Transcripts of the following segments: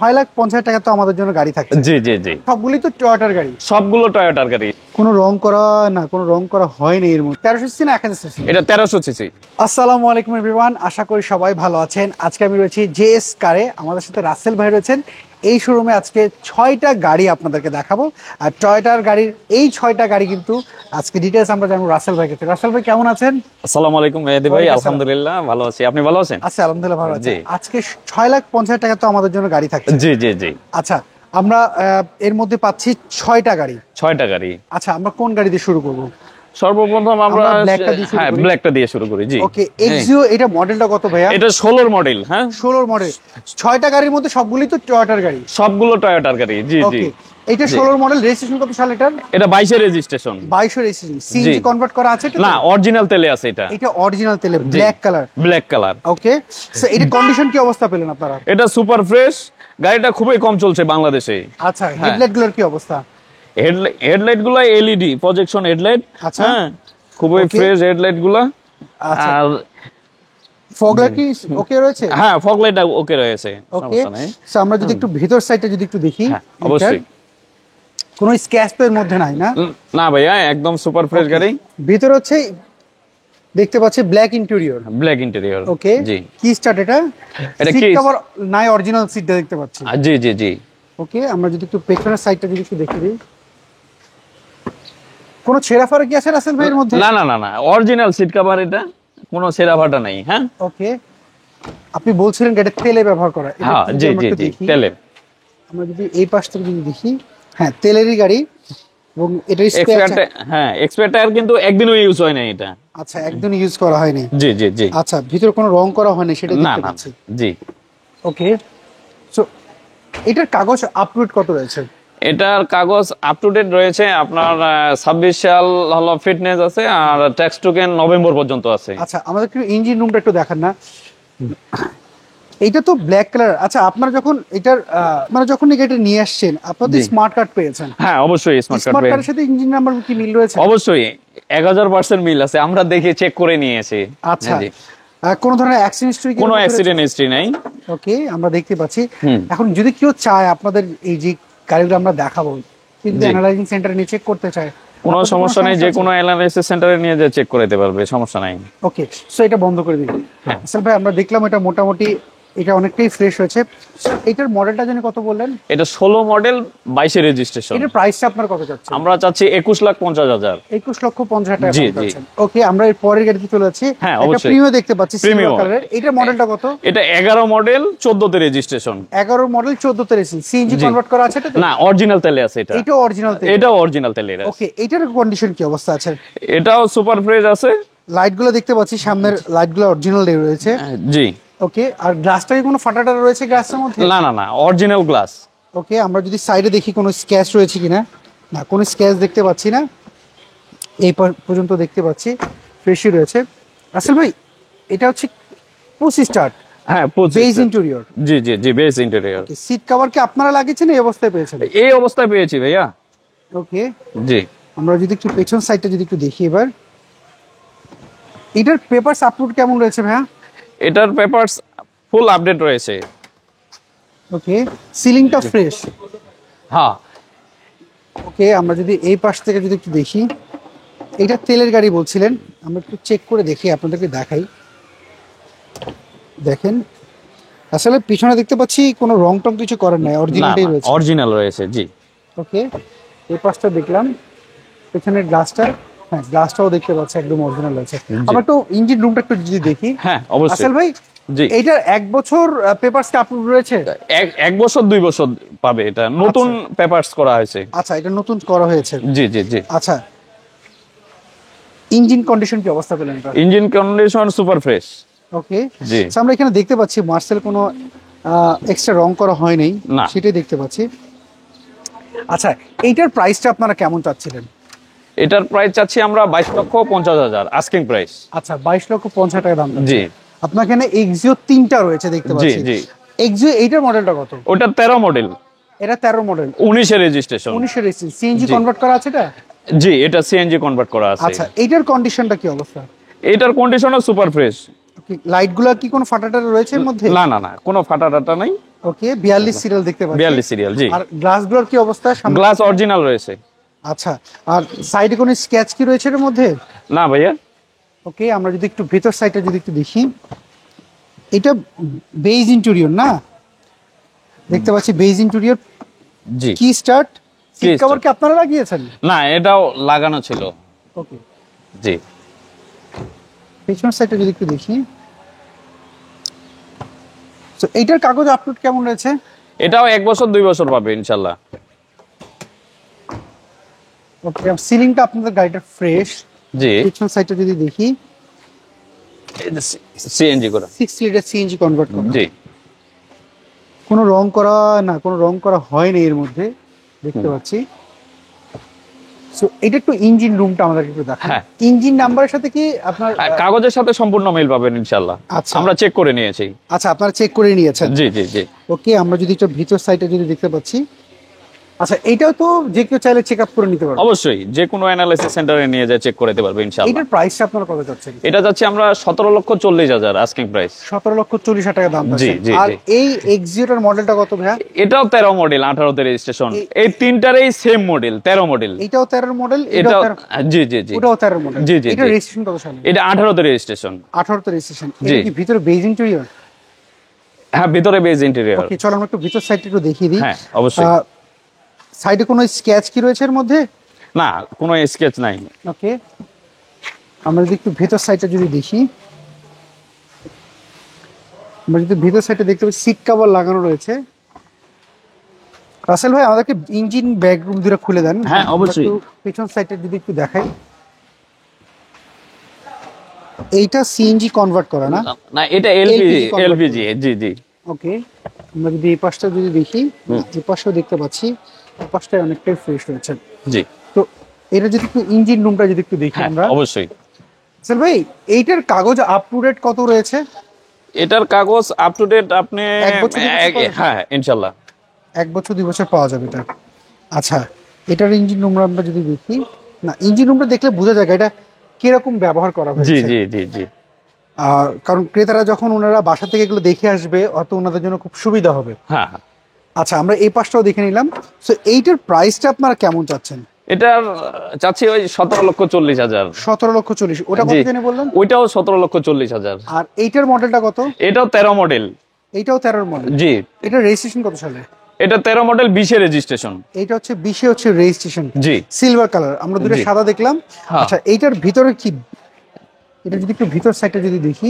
6,50,000 টাকা তো আমাদের জন্য গাড়ি থাকছে। জি জি জি, সবগুলি তো টয়োটার গাড়ি। সবগুলো টয়োটার গাড়ি। কোনো রং করা না, কোনো রং করা হয়নি এর মধ্যে। 1300 সিসি না 1000 সিসি? এটা 1300 সিসি। আসসালামু আলাইকুম এভরিওয়ান, আশা করি সবাই ভালো আছেন। আজকে আমি রয়েছি জেএস কারে, আমাদের সাথে রাসেল ভাই রয়েছেন। এই শোরুমে আজকে 6টা গাড়ি আপনাদেরকে দেখাবো। আর টয়োটার গাড়ির এই 6টা গাড়ি কিন্তু আজকে ডিটেইলস আমরা জানবো রাসেল ভাই কাছে। রাসেল ভাই কেমন আছেন? আসসালামু আলাইকুম মেহেদী ভাই, আলহামদুলিল্লাহ ভালো আছি, আপনি ভালো আছেন? আচ্ছা আলহামদুলিল্লাহ ভালো আছি। আজকে 6,50,000 টাকা তো আমাদের জন্য গাড়ি থাকছে। জি জি জি। আচ্ছা, আমরা এর মধ্যে পাচ্ছি 6টা গাড়ি। 6টা গাড়ি। আচ্ছা, আমরা কোন গাড়ি দিয়ে শুরু করব? সর্বপ্রথম আমরা হ্যাঁ ব্ল্যাকটা দিয়ে শুরু করি। জি ওকে, এক্সিও এটা মডেলটা কত ভাইয়া? এটা 16 মডেল। হ্যাঁ 16 মডেল। 6টা গাড়ির মধ্যে সবগুলি তো টয়োটার গাড়ি? সবগুলো টয়োটার গাড়ি। জি জি। ওকে, এটা 16 মডেল। রেজিস্ট্রেশন কত সাল এটার? এটা 22 এর রেজিস্ট্রেশন। 22 এর রেজিস্ট্রেশন। সিএনজি কনভার্ট করা আছে এটা? না, অরিজিনাল তেলে আছে এটা। এটা অরিজিনাল তেলে, black colour. Black colour. Okay, so এটা কন্ডিশন কি অবস্থা পেলেন আপনারা? এটা সুপার ফ্রেশ, গাড়িটা খুবই কম চলছে বাংলাদেশে। আচ্ছা, হেডলাইট গুলোর কি অবস্থা? হেডলাইট গুলো এলইডি প্রজেকশন হেডলাইট। আচ্ছা, হ্যাঁ খুবই ফ্রেশ হেডলাইট গুলো। আচ্ছা, আর ফগ লাইট কি ওকে রয়েছে? হ্যাঁ ফগ লাইট ওকে রয়েছে, ওকে। সমস্যা নেই। সো আমরা যদি একটু ভিতর সাইডটা যদি একটু দেখি, অবশ্যই কোনো স্ক্র্যাচ এর মধ্যে নাই না? না ভাইয়া, একদম সুপার ফ্রেশ গাড়ি। ভিতর হচ্ছে দেখতে পাচ্ছি black interior. Black interior. Okay, জি। কি স্টার্ট এটা? এটা সিট কি কভার নাই, অরিজিনাল সিটটা দেখতে পাচ্ছি। জি জি জি। ওকে, আমরা যদি একটু পেছনের সাইডটা যদি একটু দেখে দিই, কোনো ছেঁড়া ফাড়া কি আছে রাসেল ভাইয়ের মধ্যে? না না না না, অরিজিনাল সিট কভার, এটা কোনো ছেঁড়া ফাটা নাই। হ্যাঁ ওকে, আপনি বলছিলেন এটা তেলে ব্যবহার করা? হ্যাঁ জি জি জি, তেলে। আমরা যদি এই পাশ থেকে যদি দেখি, হ্যাঁ তেলেরই গাড়ি। এবং এটা হ্যাঁ এক্সপায়ার টায়ার, কিন্তু একদিনও ইউজ হয় না এটা। আচ্ছা, একদিন ইউজ করা হয়নি। জি জি জি। আচ্ছা, ভিতরে কোনো রং করা হয়নি সেটা না দেখতে না। পাচ্ছি। জি। ওকে, সো এটার কাগজ আপডেট কত রয়েছে? এটার কাগজ আপ টু ডেট রয়েছে আপনার 26 সাল হলো ফিটনেস আছে, আর ট্যাক্স টোকেন নভেম্বর পর্যন্ত আছে। আচ্ছা, আমাদের একটু ইঞ্জিন রুমটা একটু দেখান না। এইটা তো ব্ল্যাক কালার। আচ্ছা, আপনারা যখন এটার মানে যখন এটা নিয়ে আসছেন, আপনাদের স্মার্ট কার্ড পেয়েছেন? হ্যাঁ অবশ্যই স্মার্ট কার্ড কার্ডের সাথে ইঞ্জিন নাম্বার কি মিল রয়েছে? অবশ্যই 1000% মিল আছে, আমরা দেখে চেক করে নিয়েছি। আচ্ছা, কোন ধরনের অ্যাক্সিডেন্ট হিস্ট্রি? কোনো অ্যাক্সিডেন্ট হিস্ট্রি নাই। ওকে, আমরা দেখতে পাচ্ছি। এখন যদি কেউ চায় আপনাদের এই যে গাড়িগুলো আমরা দেখাবো, কিন্তু অ্যানালাইজিং সেন্টারে নিয়ে চেক করতে চায়, কোনো সমস্যা নেই, যে কোনো অ্যানালাইসিস সেন্টারে নিয়ে যে চেক করে দিতে পারবে, সমস্যা নাই। ওকে, সো এটা বন্ধ করে দিন। আসলে ভাই আমরা দেখলাম এটা মোটামুটি এটা অনেকটাই ফ্রেশ হয়েছে। এটার মডেলটা জানি কত বললেন? এটা 16 মডেল, 22 এর রেজিস্ট্রেশন। এটার প্রাইসটা আপনার কত যাচ্ছে? আমরা চাচ্ছি 21,50,000। 21,50,000 টাকা জি দাম জি। যাচ্ছে। ওকে, আমরা এর পরের গাড়িতে চলে যাচ্ছি। হ্যাঁ এটা অবশ্যই প্রিমিয়াম দেখতে পাচ্ছি, প্রিমিয়াম সিলভার কালারের। এটার মডেলটা কত? এটা 11 মডেল, 14 তে রেজিস্ট্রেশন। 11 মডেল, 14 তে রেজিস্ট্রেশন। সিএনজি কনভার্ট করা আছে এটা? না, অরিজিনাল তেলে আছে এটা। এটাও অরিজিনাল তেল? এটাও অরিজিনাল তেলে আছে। ওকে, এটার কন্ডিশন কি অবস্থা আছে? এটাও সুপার ফ্রেশ আছে। লাইটগুলো দেখতে পাচ্ছি, সামনের লাইটগুলো অরিজিনাল রয়েছে। জি। ওকে, আর গ্লাসটা কি কোনো ফাটাটা রয়েছে গ্লাসের মধ্যে? না না না, অরিজিনাল গ্লাস। ওকে, আমরা যদি সাইডে দেখি কোনো স্ক্র্যাচ রয়েছে কিনা, না কোনো স্ক্র্যাচ দেখতে পাচ্ছি না। এই পর্যন্ত দেখতে পাচ্ছি ফ্রেশই রয়েছে। আসল ভাই, এটা হচ্ছে পুশি স্টার্ট। হ্যাঁ বেজ ইন্টেরিয়র। জি জি জি, বেজ ইন্টেরিয়র। সিট কভার কি আপনারা লাগিয়েছেন এই অবস্থায় পেয়েছেন? এই অবস্থায় পেয়েছি ভাইয়া। ওকে, জি। আমরা যদি একটু পেছন সাইডটা যদি একটু দেখি এবার, এটার পেপারস আপলোড কেমন রয়েছে ভাইয়া? এটার পেপারস ফুল আপডেট রয়েছে। ওকে, সিলিংটা ফ্রেশ। হ্যাঁ। ওকে, আমরা যদি এই পাশ থেকে যদি একটু দেখি, এটা তেলের গাড়ি বলছিলেন, আমরা একটু চেক করে দেখি, আপনাদেরকে দেখাই। দেখেন, আসলে পিছনে দেখতে পাচ্ছি কোনো রং টং কিছু করেন নাই, অরিজিনালটাই রয়েছে। অরিজিনাল রয়েছে। জি। ওকে, এই পাশটা দেখলাম, পেছনের গ্লাসটা, হ্যাঁ গ্লাসটাও দেখতে পাচ্ছি একদম অরিজিনাল রয়েছে। আমরা একটু ইঞ্জিন রুমটা একটু যদি দেখি। হ্যাঁ অবশ্যই। আসল ভাই, জি, এইটার 1 বছর পেপারস আপলোড রয়েছে? 1 বছর 2 বছর পাবে, এটা নতুন পেপারস করা হয়েছে। আচ্ছা, এটা নতুন করা হয়েছে। জি জি জি। আচ্ছা, ইঞ্জিন কন্ডিশন কি অবস্থা পেলেন? Engine condition super fresh. Okay, জি। আমরা এখানে দেখতে পাচ্ছি মার্সেল কোনো এক্সট্রা রং করা হয়নি, সেটাই দেখতে পাচ্ছি। আচ্ছা, এইটার প্রাইসটা আপনারা কেমন চাচ্ছিলেন? এটার প্রাইস চাচ্ছি আমরা 22,50,000 আস্কিং প্রাইস। আচ্ছা, 22,50,000 টাকা দাম। জি। আপনার এখানে এক্সিও 3টা রয়েছে দেখতে পাচ্ছি। জি জি। এক্সিও এইটার মডেলটা কত? ওটা 13 মডেল। এটা 13 মডেল, 19 এর রেজিস্ট্রেশন। 19 এর রেজিস্ট্রেশন। সিএনজি কনভার্ট করা আছে এটা? জি, এটা সিএনজি কনভার্ট করা আছে। আচ্ছা, এইটার কন্ডিশনটা কি অবস্থা? এটার কন্ডিশনও সুপার ফ্রেশ। লাইটগুলো কি কোনো ফাটাটা রয়েছে এর মধ্যে? না না না, কোনো ফাটা টাটা নাই। ওকে 42 সিরিয়াল দেখতে পাচ্ছি। 42 সিরিয়াল, জি। আর গ্লাসগুলোর কি অবস্থা? গ্লাস অরিজিনাল রয়েছে। আচ্ছা, আর সাইডে কোনো স্কেচ কি রয়েছে এর মধ্যে? না ভাইয়া। ওকে, আমরা যদি একটু ভিতর সাইডটা যদি একটু দেখি, এটা বেজ ইন্টেরিয়র না, দেখতে পাচ্ছি বেজ ইন্টেরিয়র। জি। কি স্টার্ট সিট start। কভার কি আপনারা লাগিয়েছেন? না, এটাও লাগানো ছিল। ওকে, জি। পেছনের সাইডটা যদি একটু দেখি, তো এইটার কাগজ আপলোড কেমন রয়েছে? এটাও 1 বছর 2 বছর পাবে ইনশাআল্লাহ। ওকে, সিলিংটা আপনাদের গাড়িটা ফ্রেশ। জি। পেছনের সাইডটা যদি দেখি, সিএনজি করা। 6 লিটার সিএনজি কনভার্ট করা। জি। কোনো রং করা না, কোনো রং করা হয়নি এর মধ্যে, দেখতে পাচ্ছি। সো এটা একটু ইঞ্জিন রুমটা আমাদেরকে একটু দেখান। হ্যাঁ। ইঞ্জিন নাম্বারের সাথে কি আপনার কাগজের সাথে সম্পূর্ণ মিল পাবেন ইনশাআল্লাহ। আচ্ছা। আমরা চেক করে নিয়েছি। আচ্ছা, আপনারা চেক করে নিয়েছেন? জি জি জি। ওকে, আমরা যদি এটা ভিতর সাইডে যদি দেখতে পাচ্ছি, আচ্ছা এটাও তো যে কেউ চাইলে চেক আপ করে নিতে পারবে? অবশ্যই, যে কোনো অ্যানালাইসিস সেন্টারে নিয়ে যায় চেক করে দিতে পারবে ইনশাআল্লাহ। এটার প্রাইসটা আপনারা কত চাচ্ছেন? এটা যাচ্ছে আমরা 17,40,000 আস্কিং প্রাইস। 17,40,000 টাকা দাম জি, পাচ্ছেন। জি, আর জি। এই এক্সিওটার মডেলটা কত ভাইয়া? এটাও 13 মডেল, 18 তে রেজিস্ট্রেশন। এই তিনটারই সেম মডেল, 13 মডেল। এটাও 13 মডেল, এটাও, এটাও 13, জি জি জি। ওটাও 13 মডেল। জি, জি, এটা জি। রেজিস্ট্রেশন কত সালে? এটা 18 তে রেজিস্ট্রেশন। 18 তে রেজিস্ট্রেশন। জি। এটা কি ভিতরে বেজ ইন্টেরিয়র? হ্যাঁ, ভিতরে বেজ ইন্টেরিয়র। ওকে, চলো আমরা একটু ভিতর সাইডটা একটু দেখিয়ে দিই। হ্যাঁ, অবশ্যই। সাইডে কোনো স্কেচ কি রয়েছে এর মধ্যে? না, কোনো স্কেচ নাই। ওকে, আমরা যদি একটু ভেতর সাইডটা যদি দেখি, আমরা যদি ভেতর সাইডে দেখতে পাচ্ছি সিট কভার লাগানো রয়েছে। রাসেল ভাই, আমাদেরকে ইঞ্জিন ব্যাকরুম দুটো খুলে দেন। হ্যাঁ, অবশ্যই। একটু পেছন সাইডটা যদি একটু দেখাই, এইটা সিএনজি কনভার্ট করা না? না, এটা এলপিজি, LPG এলপিজি। জি জি। ওকে, আমরা যদি এই পাশটা যদি দেখি, এই পাশেও দেখতে পাচ্ছি, এই পাশটা অনেকটাই ফ্রেশ রয়েছে। জি। তো এটা যদি একটু ইঞ্জিন রুমটা যদি একটু দেখি হ্যাঁ, আমরা। অবশ্যই। রাসেল ভাই, এইটার কাগজ আপ টু ডেট কত রয়েছে? এটার কাগজ আপ টু ডেট আপনি 1 বছর 2 বছর পাওয়া হ্যাঁ ইনশাআল্লাহ। 1 বছর 2 বছর পাওয়া যাবে এটা। আচ্ছা, এটার ইঞ্জিন রুমটা আমরা যদি দেখি, না ইঞ্জিন রুমটা দেখলে বোঝা যায় এটা কিরকম ব্যবহার করা জি হয়েছে। জি জি জি। কারণ ক্রেতারা যখন ওনারা বাসা থেকে এগুলো দেখে আসবে, অত ওনাদের জন্য খুব সুবিধা হবে। হ্যাঁ হ্যাঁ। আচ্ছা, আমরা এই পাশটাও দেখে নিলাম। সো এইটার প্রাইসটা আপনারা কেমন চাচ্ছেন? এটার চাচ্ছি ওই 17,40,000। 17,40,000। ওটা কত জি। জানি বললেন? ওইটাও 17,40,000। আর এইটার মডেলটা কত? এটাও 13 মডেল। এইটাও 13 মডেল। জি। এটা রেজিস্ট্রেশন কত সালে? এটা 13 মডেল, 20 এর রেজিস্ট্রেশন। এইটা হচ্ছে 20 হচ্ছে রেজিস্ট্রেশন। জি। সিলভার কালার, আমরা দুটো জি। সাদা দেখলাম। হ্যাঁ। আচ্ছা, এইটার ভিতরে কি, এটা যদি একটু ভিতর সাইডটা যদি দেখি,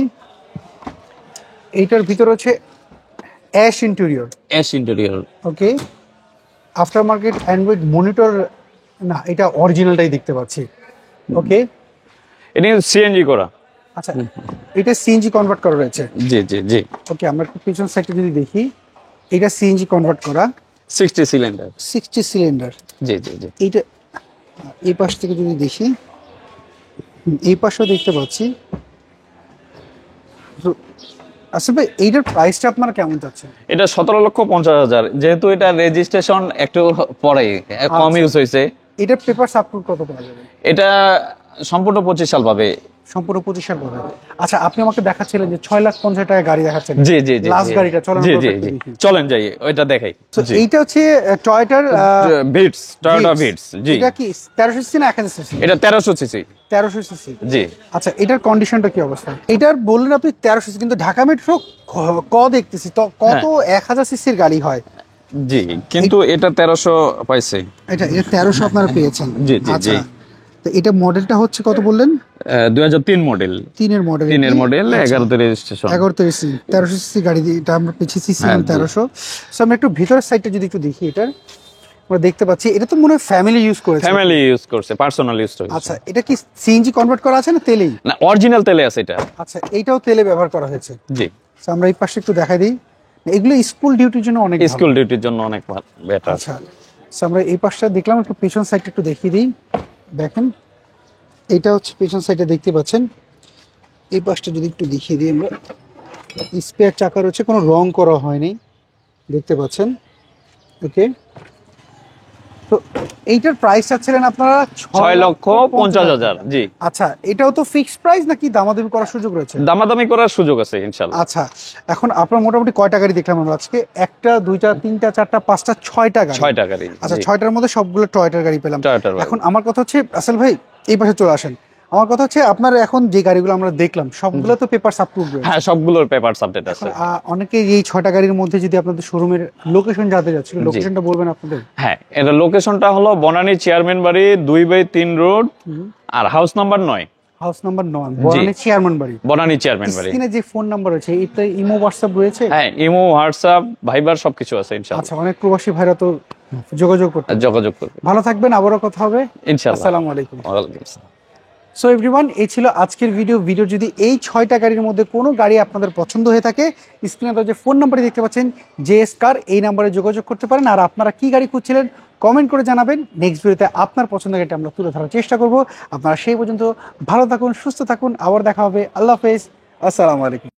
এইটার ভিতরে হচ্ছে ash interior. Ash interior. Okay, after market Android monitor, না এটা অরিজিনালটাই দেখতে পাচ্ছি। ওকে, এটা সিএনজি করা। আচ্ছা এটা সিএনজি কনভার্ট করা রয়েছে। জি জি জি। ওকে, আমরা একটু পিছন সাইডটা যদি দেখি, এটা সিএনজি কনভার্ট করা, 60 সিলিন্ডার। 60 সিলিন্ডার। জি জি জি। এইটা এই পাশ থেকে যদি দেখি, এই পাশেও দেখতে পাচ্ছি। তো আচ্ছা ভাই, এইটার প্রাইসটা আপনারা কেমন চাচ্ছেন? এটা 17,50,000। যেহেতু এটা রেজিস্ট্রেশন একটু পরে কম ইউজ হয়েছে। এটার পেপার সাপোর্ট কত পাওয়া যাবে? এটা সম্পূর্ণ 25 সাল পাবে। সম্পূর্ণ 25 সাল পাবে। আচ্ছা, আপনি আমাকে দেখাচ্ছিলেন যে 6,50,000 টাকা গাড়ি দেখাচ্ছেন। জি জি জি। লাস্ট গাড়িটা চলেন জি আমরা জি একটু জি। দেখি। চলেন যাই, ওইটা দেখাই। তো জি। এইটা হচ্ছে টয়োটার ভিটস, টয়োটা ভিটস। জি। এটা কি 1300 সিসি না 1000 সিসি? এটা 1300 সিসি। 1300 সিসি। জি। আচ্ছা, এটার কন্ডিশনটা কি অবস্থা? এটার বললেন আপনি 1300 সিসি, কিন্তু ঢাকা মেট্রো ক দেখতেছি তো কত 1000 সিসির গাড়ি হয়। জি, কিন্তু এটা 1300 পাইছে। এটা 1300 আপনারা পেয়েছেন। জি, জি, আচ্ছা, জি। তো এটা মডেলটা হচ্ছে কত বললেন? 2003 মডেল। 3 মডেল। 3 মডেল, 11 তে রেজিস্ট্রেশন। 11 সিসি 1300 সিসি গাড়ি, এটা আমরা পেয়েছি সিসি হ্যাঁ, জি। 1300। সো আমরা একটু ভিতরের সাইডটা যদি একটু দেখি, এটা আমরা দেখতে পাচ্ছি এটা তো মনে হয় ফ্যামিলি ইউজ করেছে। ফ্যামিলি ইউজ করছে, পার্সোনাল ইউজ করছে। আচ্ছা, এটা কি সিএনজি কনভার্ট করা আছে না তেলেই? না, অরিজিনাল তেলে আছে এটা। আচ্ছা, এইটাও তেলে ব্যবহার করা হয়েছে। জি। সো আমরা এই পাশে একটু দেখাই দিই, এগুলো স্কুল ডিউটির জন্য অনেক ভালো। স্কুল ডিউটির জন্য অনেক বেটার। আচ্ছা, সো আমরা এই পাশটা দেখলাম, একটু পিছন সাইডটা একটু দেখিয়ে দিই। দেখেন, এইটা হচ্ছে পিছন সাইডে দেখতে পাচ্ছেন। এই পাশটা যদি একটু দেখিয়ে দিই আমরা, স্পেয়ার চাকা রয়েছে, কোনো রং করা হয়নি, দেখতে পাচ্ছেন। ওকে, তো এইটার প্রাইস চাচ্ছিলেন আপনারা 6,50,000 জি। আচ্ছা, এটাও তো ফিক্সড প্রাইস নাকি দামাদামি করার সুযোগ রয়েছে? দামাদামি করার সুযোগ আছে ইনশাল্লাহ। আচ্ছা, এখন আপনার মোটামুটি কয়টা গাড়ি দেখলাম আমরা আজকে? একটা, দুইটা, তিনটা, চারটা, পাঁচটা, ছয়টা গাড়ি। 6টা গাড়ি। আচ্ছা, ছয়টার মধ্যে সবগুলো টয়োটার গাড়ি পেলাম। টয়োটার গাড়ি। এখন আমার কথা হচ্ছে আসল ভাই, এই পাশে চলে আসেন। আমার কথা হচ্ছে আপনার এখন যে গাড়িগুলো আমরা দেখলাম সবগুলো তো পেপার আপপ্রুভ রয়েছে। হ্যাঁ, সবগুলোর পেপার আপডেট আছে। অনেকে এই ছয়টা গাড়ির মধ্যে যদি আপনাদের শোরুমের লোকেশন জানতে যাচ্ছে, লোকেশনটা বলবেন আপনাদের? হ্যাঁ, এটা লোকেশনটা হলো বনানী চেয়ারম্যান বাড়ি 2/3 রোড, আর house number 9। House number 9, Banani chairman বাড়ি। বনানী চেয়ারম্যান বাড়ি। স্ক্রিনে যে ফোন নাম্বার আছে, এটা ইমো হোয়াটসঅ্যাপ রয়েছে? হ্যাঁ, ইমো, হোয়াটসঅ্যাপ, ভাইবার সবকিছু আছে ইনশাআল্লাহ। আচ্ছা, অনেক প্রবাসী ভাইরা তো যোগাযোগ করতে। যোগাযোগ করবে। ভালো থাকবেন, আবারও কথা হবে ইনশাআল্লাহ। আসসালামু আলাইকুম। ওয়ালাইকুম আসসালাম। সো এভরিওয়ান, এই ছিল আজকের ভিডিও যদি এই 6টা গাড়ির মধ্যে কোনো গাড়ি আপনাদের পছন্দ হয়ে থাকে, স্ক্রিনে যে ফোন নাম্বারটি দেখতে পাচ্ছেন জেএস কার, এই নাম্বারে যোগাযোগ করতে পারেন। আর আপনারা কি গাড়ি খুঁজছিলেন কমেন্ট করে জানাবেন। নেক্সট ভিডিওতে আপনার পছন্দের গাড়িটা আমরা তুলে ধরার চেষ্টা করব। আপনারা সেই পর্যন্ত ভালো থাকুন, সুস্থ থাকুন, আবার দেখা হবে। আল্লাহ হাফেজ, আসসালামু আলাইকুম।